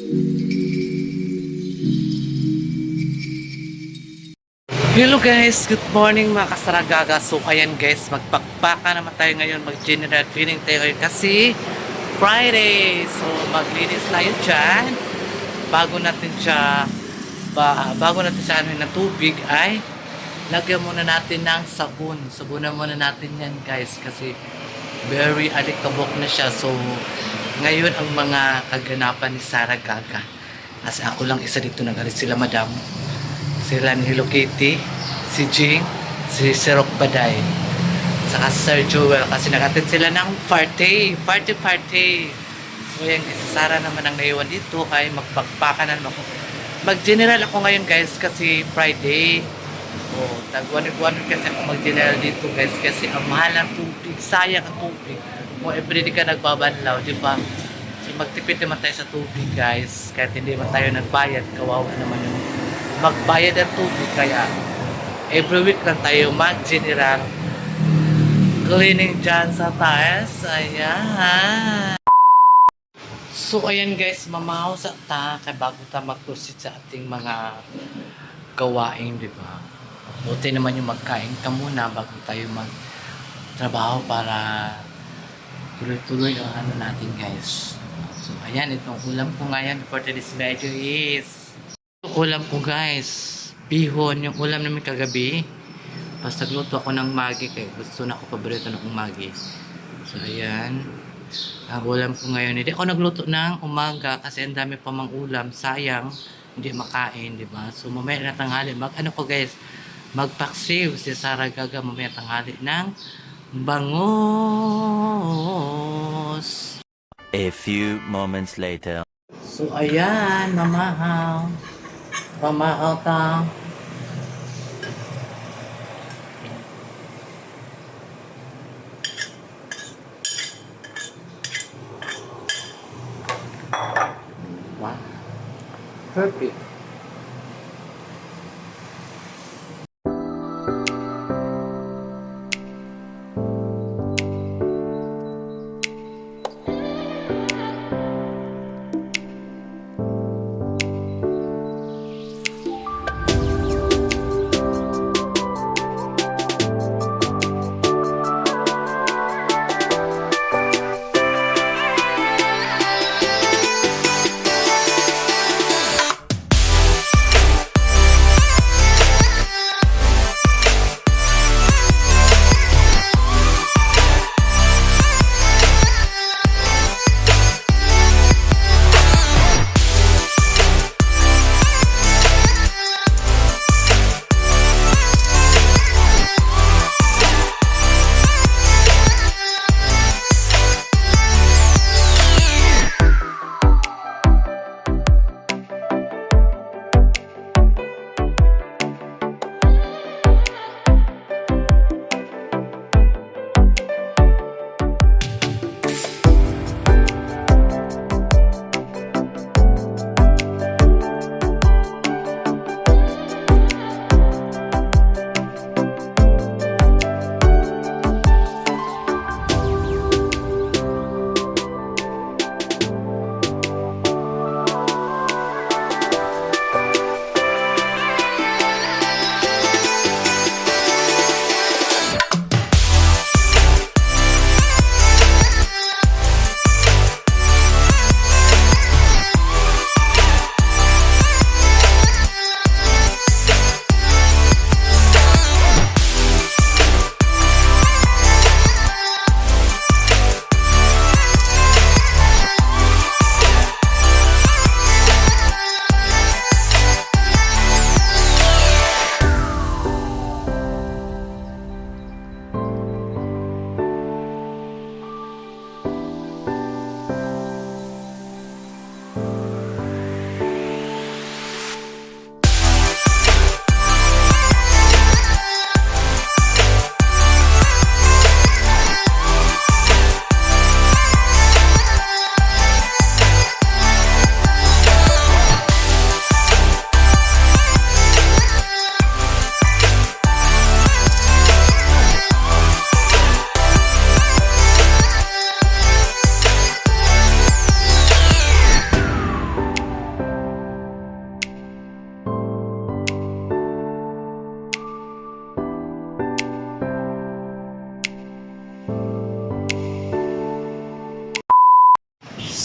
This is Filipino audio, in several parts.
Hello guys, good morning mga kasaragaga. So ayan guys, magpakpaka naman tayo ngayon, mag-general cleaning tayo ngayon kasi Friday. So maglinis tayo dyan. Bago natin siya ano ng tubig ay lagyan muna natin ng sabon. Sabunan muna natin yan guys kasi very alikabok na siya. So ngayon ang mga kaganapan ni Sarah Gaga. Kasi ako lang isa dito, nagalit sila madam. Sila ni Hello Kitty, si Jing, si Sirok Baday, saka Sir Joel kasi nag-attend sila ng party. So yan, si Sarah naman ang naiwan dito ay magpagpakanan ako. Mag-general ako ngayon guys kasi Friday. Tag-1 kasi ako mag-general dito guys kasi ang mahal ng tubig, sayang ang tubig. Kung everyday ka nagbabanlaw, di ba? So magtipid naman tayo sa tubig guys, kahit hindi man tayo nagbayad, kawawa naman yung magbayad ng tubig, kaya every week lang tayo mag-general cleaning dyan sa tiles. Ayan. So ayan guys, mamahaw sa ta kay bago ta mag-proceed sa ating mga gawain, di ba? Buti naman yung magkain ka muna bago tayo magtrabaho para tuloy-tuloy ang ano natin guys. So ayan, itong ulam ko ngayon for today's video is ulam ko guys, bihon, yung ulam namin kagabi. Basta nagluto ako ng magi kaya gusto na ako, paborito na akong magi. So ayan, ang ulam ko ngayon. Hindi ako nagluto ng umaga kasi ang dami pa mang ulam, sayang hindi makain, di ba? So mamaya na tanghali, ano ko guys, magpaksiw si Sarah Gaga mamaya tanghali ng bangus. A few moments later. So ayan, mamahaw ta. Wow. Perfect.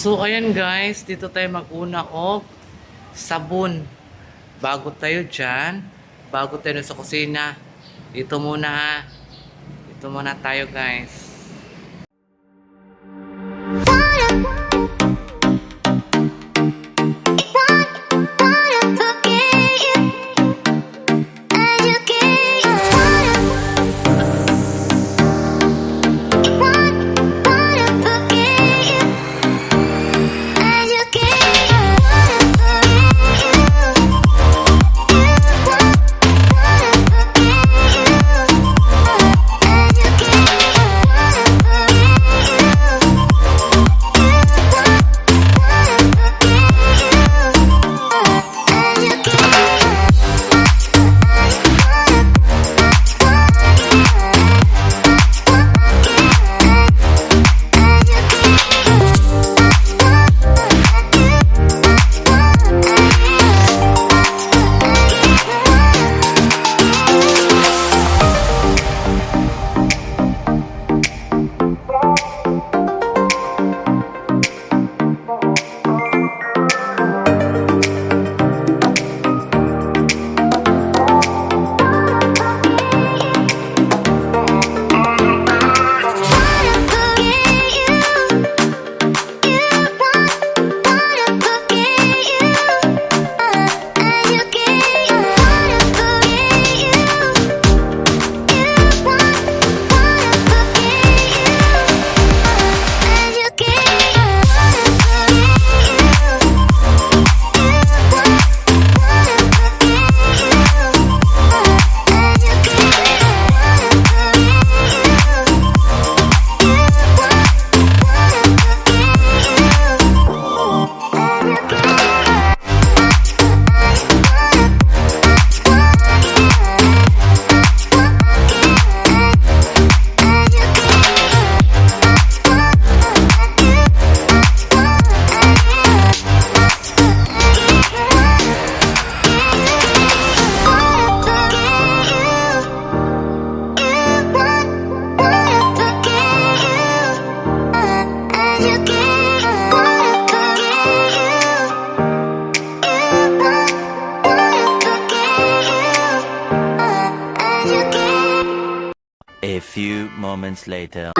So, ayan guys, dito tayo mag-una of sabon. Bago tayo dyan, bago tayo sa kusina, dito muna ha. Dito muna tayo guys. A few moments later.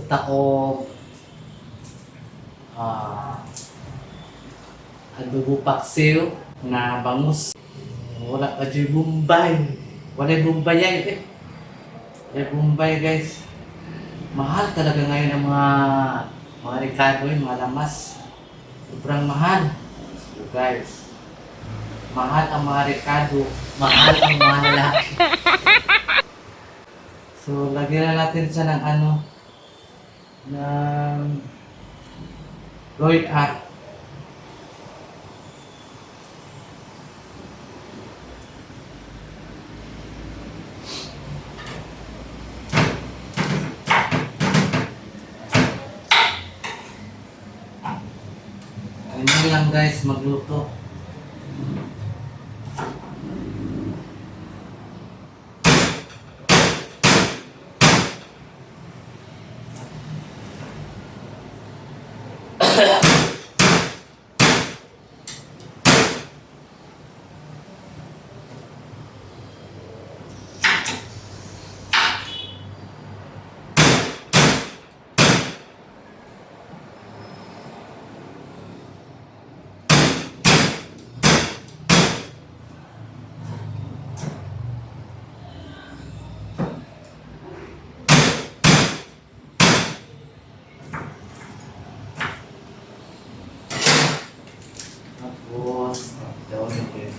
magluto o adobo paksiw na bangus. Wala pa dyan Bombay. Wala Bombay yan eh. Wala Bombay guys. Mahal talaga ngayon ang mga Ricardo, yung mga lamas. Sobrang mahal. So guys, mahal ang mga Ricardo, mahal ang mga lalaki. So lagyan na natin siya ng ng Roy Art. Ganyan lang guys magluto. Tapos, daw natin.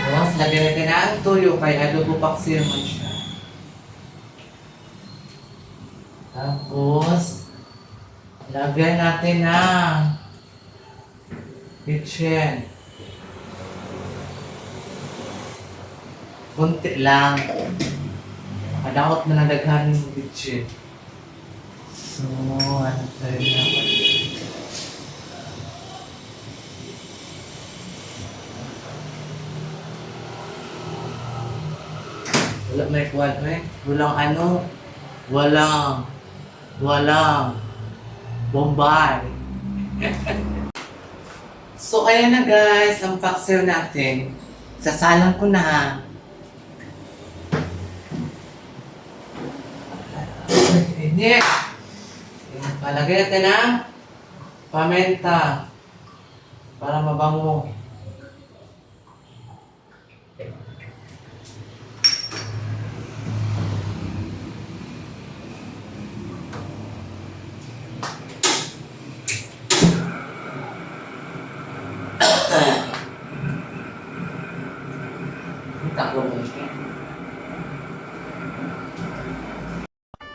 Tapos, lagyan natin ang tuyo kay adobo paksiw man siya. Tapos, lagyan natin ng kitchen. Kunti lang. Nakadaot na nagaghan yung kitchen. So, ano tayo naman? Wala may kwan eh. Walang Bombay. So, ayan na guys, ang paksiw natin. Sasalang ko na. Hindi. Palagay natin ng paminta para mabango.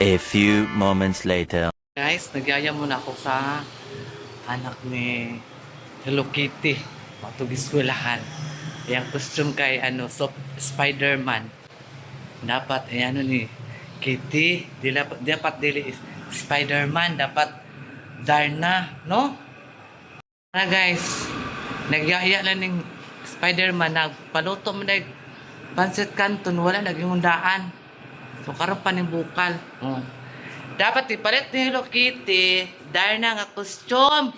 A few moments later. Guys, nagyaya muna ako sa anak ni Hello Kitty. Matug-eskwelahan. Yung costume kay Spider-Man. Dapat ni Kitty, dapat dili Spider-Man, dapat Darna, no? Na guys, nagyaya lang ng Spider-Man, nagpaluto mo na pansit canton, wala naging undaan. So karon pa ning bukal. Dapat ipalit ni Hello Kitty, Darna nga costume.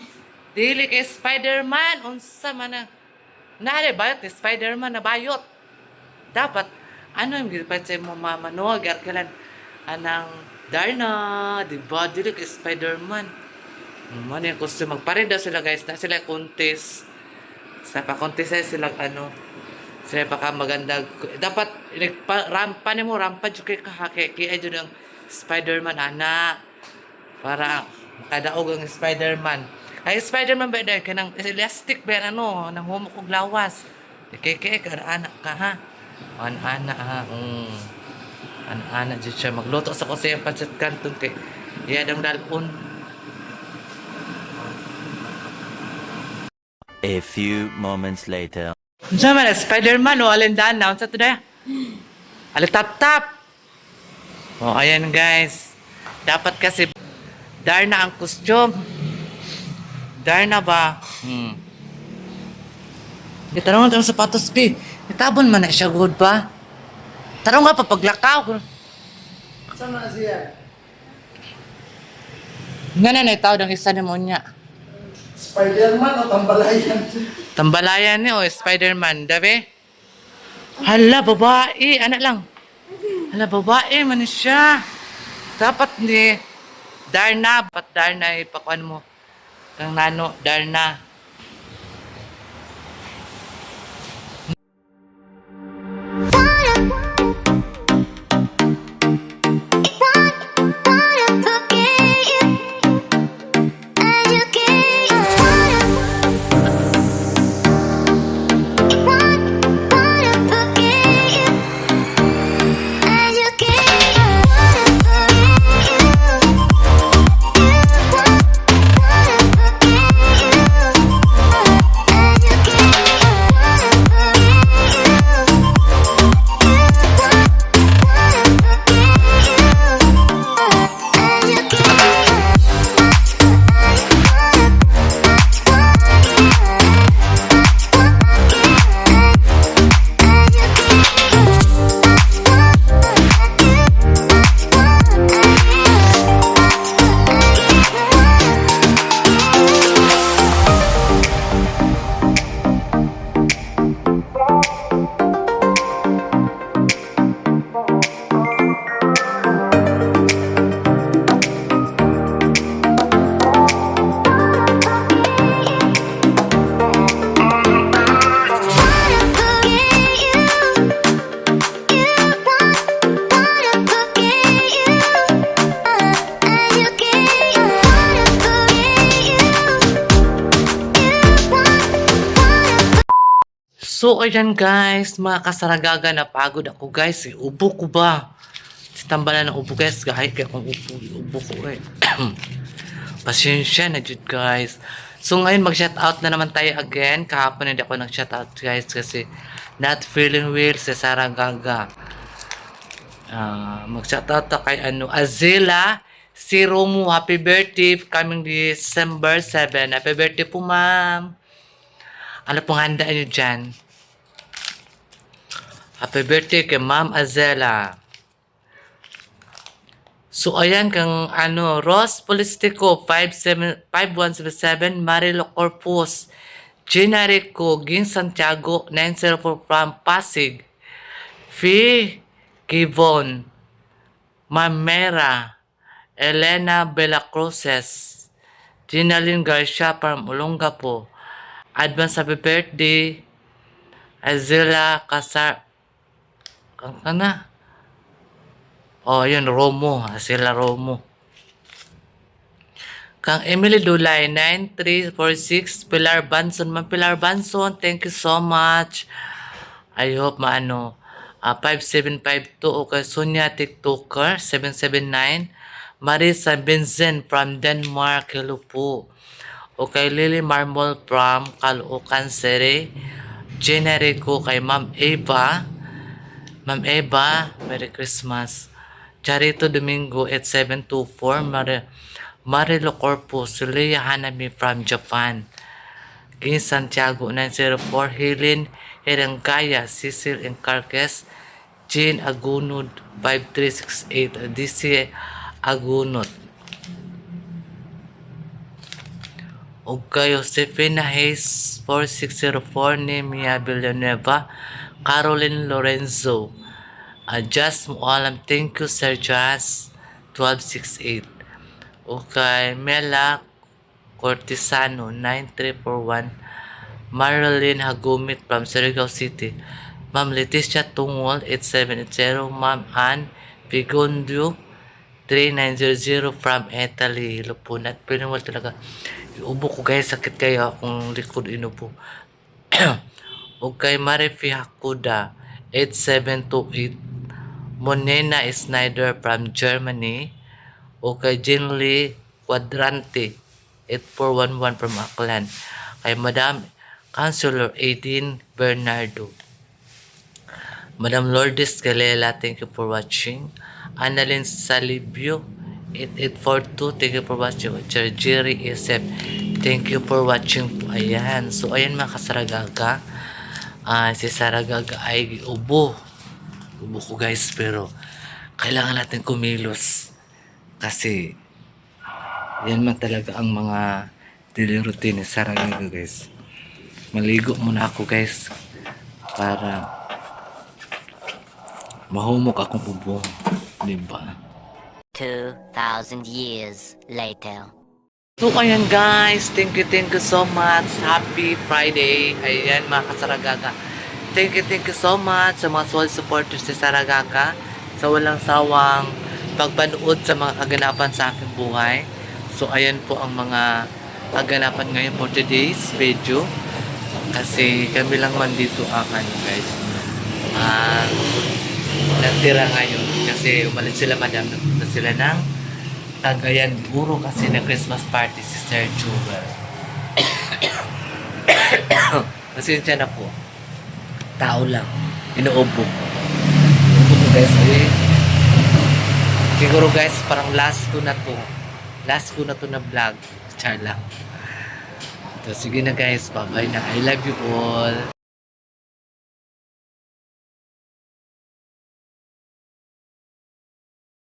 Dili kay Spider-Man, unsa man na. Nare bayot ni Spider-Man na bayot. Dapat yung gipat sa mo mama no, garkalan anang Darna, di ba? Dili kay Spider-Man. Man yung costume magpareda sila guys, na sila contest. Sa pa-contest sila sila pa ka maganda. Dapat rampa ni mo, rampa jud kay kahake kay jud ang Spider-Man ana para makadaog ang Spider-Man. Ay Spider-Man ba dahil kanang elastic ba nang humok og lawas. Kay anak ka ha. Ana ha. Ana jud siya magluto sa kusya pancit canton kay iyadang dalon. A few moments later. Unsa man Spider-Man o alindan na unsa to da? Alitap-tap. Ayan guys. Dapat kasi Darna ang costume. Darna ba? Itanong ang sapatos, P. Itabon man na siya, good ba? Tarong nga, papaglakaw. Saan na siya? Nga na, naitaw ng isa ni mo niya. Spider-Man o Tambalayan? Tambalayan ni o Spider-Man, dabi? Hala, babae. Anak lang. Hala, babae man siya. Dapat ni Darna. Dapat Darna, ipakuan mo. Kang nano, Darna. So, ayan guys, mga kasaragaga, napagod ako guys. Ubo ko ba? Si tambalan ng ubo guys, kahit kaya kung ubo ko eh. Pasensya na jud guys. So, ngayon mag-shoutout na naman tayo again. Kahapon hindi ako nag-shoutout guys kasi not feeling well si Saragaga. Mag-shoutout ta kay Azila, si Romo, happy birthday coming December 7. Happy birthday po ma'am. Ano pong handa nyo dyan? Happy birthday kay Ma'am Azela. So, ayan kang Ross Polistico, 5177, Marilo Corpus, Gina Rico, Ging Santiago, 904 from Pasig, Fee Kivon, Mamera, Elena Belacruces, Ginaline Garcia from Olongapo, advance happy birthday, Azila Kasar, kang kana. Oh, yun, Romo. Azila Romo. Kang Emily Dulay, 9346, Pilar Banson. Ma'am Pilar Banson, thank you so much. I hope 5752. Okay, Sonia TikToker, 779. Marisa Benzen from Denmark, hello po. Okay, Lily Marmol from Caloocan City. Generico kay Ma'am Eva. Ma'am Eva, Merry Christmas. Charito Domingo, 8724. Marilo Corpus, Leia Hanami from Japan. King Santiago, 904. Helen Herangaya, Cecil Encarques. Jean Agunod, 5368. DC Agunod. Okay, Josefina Hayes, 4604. Nemia Villanueva. Caroline Lorenzo. Just Mualam, thank you Sir Jas, 1268. Okay, Mela Cortisano, 9341. Marilyn Hagumit from Surigao City. Ma'am Leticia Tungol, 8780. Ma'am Ann Pigondio, 3900 from Italy. Lupunat. Pinawal talaga. Ubo ko guys, sakit kayo akong likod inubo. Okay, Marifi Hakuda, 8728. Monena Snyder from Germany. Okay, Jinli Quadrante, 8411 from Aklan. Kay Madam Councilor Aideen Bernardo. Madam Lourdes Galela, thank you for watching. Annalyn Salibio, 8842, thank you for watching. Jerry Isep, Thank you for watching po. Ayan. So, ayan mga kasaragaga. Si Saragaga ay ubo. Ubo ko guys, pero kailangan natin kumilos. Kasi, yan man talaga ang mga daily routine ni Saragaga guys. Maligo muna ako guys. Para mahumok akong ubo. Diba? 2,000 years later. So ayan guys, thank you so much. Happy Friday. Ayan mga kasaragaga. Thank you so much sa mga solid supporters ni Saragaga. Sa walang sawang pagpanood sa mga kaganapan sa aking buhay. So ayan po ang mga kaganapan ngayon for today's video. Kasi kami lang man dito ang guys. Nagtira ngayon. Kasi umalis sila madam. Nagpunta sila ng Cagayan de Oro kasi na Christmas party si Sir Chuber. Pasensya na po. Tao lang. Inuubo. Inuubo ko guys. Siguro guys, parang last ko na to. Last ko na to na vlog. Char lang. So, sige na guys. Bye-bye na. I love you all.